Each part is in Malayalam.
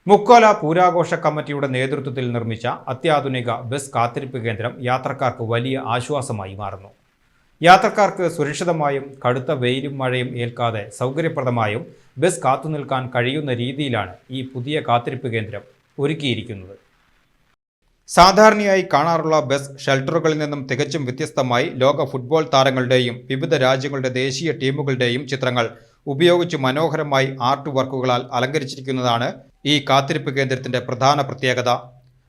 മുക്കോല പൂരാഘോഷ കമ്മിറ്റിയുടെ നേതൃത്വത്തിൽ നിർമ്മിച്ച അത്യാധുനിക ബസ് കാത്തിരിപ്പ് കേന്ദ്രം യാത്രക്കാർക്ക് വലിയ ആശ്വാസമായി മാറുന്നു. യാത്രക്കാർക്ക് സുരക്ഷിതമായും കടുത്ത വെയിലും മഴയും ഏൽക്കാതെ സൗകര്യപ്രദമായും ബസ് കാത്തുനിൽക്കാൻ കഴിയുന്ന രീതിയിലാണ് ഈ പുതിയ കാത്തിരിപ്പ് കേന്ദ്രം ഒരുക്കിയിരിക്കുന്നത്. സാധാരണയായി കാണാറുള്ള ബസ് ഷെൽട്ടറുകളിൽ നിന്നും തികച്ചും വ്യത്യസ്തമായി ലോക ഫുട്ബോൾ താരങ്ങളുടെയും വിവിധ രാജ്യങ്ങളുടെ ദേശീയ ടീമുകളുടെയും ചിത്രങ്ങൾ ഉപയോഗിച്ച് മനോഹരമായി ആർട്ട് വർക്കുകളാൽ അലങ്കരിച്ചിരിക്കുന്നതാണ് ഈ കാത്തിരിപ്പ് കേന്ദ്രത്തിന്റെ പ്രധാന പ്രത്യേകത.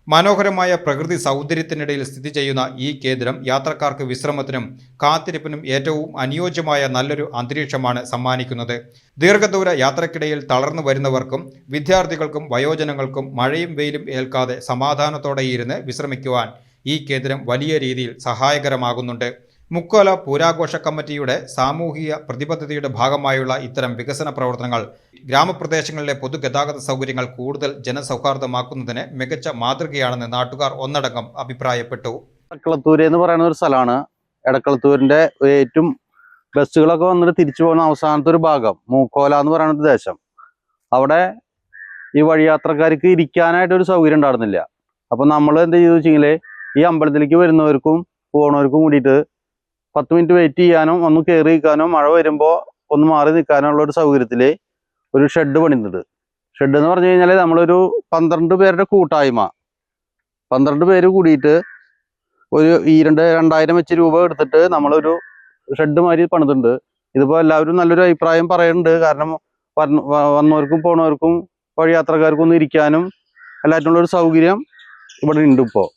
മനോഹരമായ പ്രകൃതി സൗന്ദര്യത്തിനിടയിൽ സ്ഥിതി ചെയ്യുന്ന ഈ കേന്ദ്രം യാത്രക്കാർക്ക് വിശ്രമത്തിനും കാത്തിരിപ്പിനും ഏറ്റവും അനുയോജ്യമായ നല്ലൊരു അന്തരീക്ഷമാണ് സമ്മാനിക്കുന്നത്. ദീർഘദൂര യാത്രക്കിടയിൽ തളർന്നു വരുന്നവർക്കും വിദ്യാർത്ഥികൾക്കും വയോജനങ്ങൾക്കും മഴയും വെയിലും ഏൽക്കാതെ സമാധാനത്തോടെ ഇരുന്ന് വിശ്രമിക്കുവാൻ ഈ കേന്ദ്രം വലിയ രീതിയിൽ സഹായകരമാകുന്നുണ്ട്. മുക്കോല പൂരാഘോഷ കമ്മിറ്റിയുടെ സാമൂഹിക പ്രതിബദ്ധതയുടെ ഭാഗമായുള്ള ഇത്തരം വികസന പ്രവർത്തനങ്ങൾ ഗ്രാമപ്രദേശങ്ങളിലെ പൊതുഗതാഗത സൗകര്യങ്ങൾ കൂടുതൽ ജനസൗഹാർദ്ദമാക്കുന്നതിന് മികച്ച മാതൃകയാണെന്ന് നാട്ടുകാർ ഒന്നടങ്കം അഭിപ്രായപ്പെട്ടു. എടക്കളത്തൂര് എന്ന് പറയുന്ന ഒരു സ്ഥലമാണ്. എടക്കളത്തൂരിന്റെ ഏറ്റവും ബസ്സുകളൊക്കെ വന്നിട്ട് തിരിച്ചു പോകുന്ന അവസാനത്തെ ഒരു ഭാഗം മൂക്കോല എന്ന് പറയുന്ന ഒരു ദേശം. അവിടെ ഈ വഴിയാത്രക്കാർക്ക് ഇരിക്കാനായിട്ട് ഒരു സൗകര്യം ഉണ്ടായിരുന്നില്ല. അപ്പൊ നമ്മൾ എന്ത് ചെയ്തു വെച്ചെങ്കിൽ ഈ അമ്പലത്തിലേക്ക് വരുന്നവർക്കും പോണവർക്കും കൂടിയിട്ട് 10 മിനിറ്റ് വെയിറ്റ് ചെയ്യാനും ഒന്ന് കയറി നിൽക്കാനോ മഴ വരുമ്പോൾ ഒന്ന് മാറി നിൽക്കാനുള്ള ഒരു സൗകര്യത്തിൽ ഒരു ഷെഡ് പണിയുന്നുണ്ട്. ഷെഡ് എന്ന് പറഞ്ഞു കഴിഞ്ഞാൽ നമ്മളൊരു 12 പേരുടെ കൂട്ടായ്മ, 12 പേര് കൂടിയിട്ട് ഒരു 2000 വെച്ച് രൂപ എടുത്തിട്ട് നമ്മളൊരു ഷെഡ് മാതിരി പണിതുണ്ട്. ഇതിപ്പോൾ എല്ലാവരും നല്ലൊരു അഭിപ്രായം പറയുന്നുണ്ട്. കാരണം വന്നവർക്കും പോണവർക്കും വഴിയാത്രക്കാർക്കും ഒന്ന് ഇരിക്കാനും എല്ലാറ്റിനുള്ള ഒരു സൗകര്യം ഇവിടെ ഉണ്ട്. ഇപ്പോൾ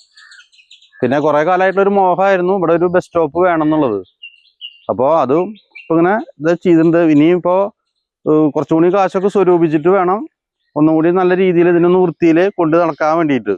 പിന്നെ കുറെ കാലമായിട്ടൊരു മോഹമായിരുന്നു ഇവിടെ ഒരു ബസ് സ്റ്റോപ്പ് വേണം എന്നുള്ളത്. അപ്പോൾ അതും ഇപ്പം ഇങ്ങനെ ഇത് ചെയ്തിട്ടുണ്ട്. ഇനിയും ഇപ്പോൾ കുറച്ചുകൂടി കാശൊക്കെ സ്വരൂപിച്ചിട്ട് വേണം ഒന്നുകൂടി നല്ല രീതിയിൽ ഇതിനൊന്ന് വൃത്തിയിൽ കൊണ്ട് നടക്കാൻ വേണ്ടിയിട്ട്.